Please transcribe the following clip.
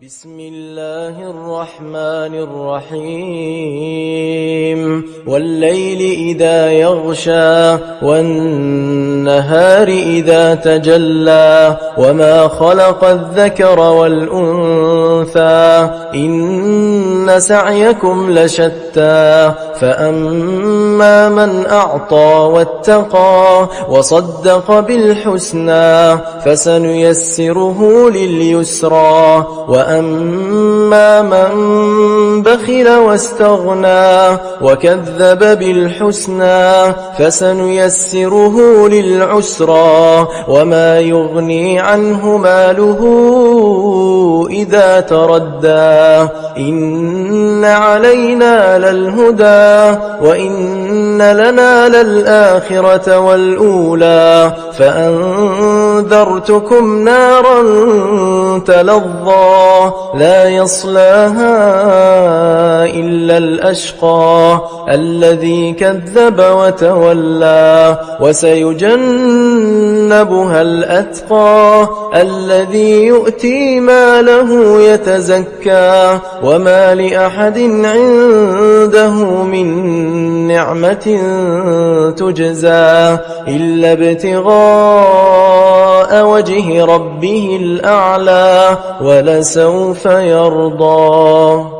بسم الله الرحمن الرحيم والليل إذا يغشى والنهار إذا تجلى وما خلق الذكر والأنثى إن سعيكم لشتى فأما من أعطى واتقى وصدق بالحسنى فسنيسره لليسرى وأما من بخل واستغنى وكذب بالحسنى فسنيسره للعسرى وما يغني عنه ماله إذا تردى إن علينا للهدى وإن لنا للآخرة والأولى فأنذرتكم نارا تلظى لا يصلاها إلا الأشقى الذي كذب وتولى وسيجنبها الأتقى الذي يؤتي ماله يتزكى وما لأحد عنده من نعمة تجزى إلا ابتغاء وجه ربه الأعلى ولسوف يرضى.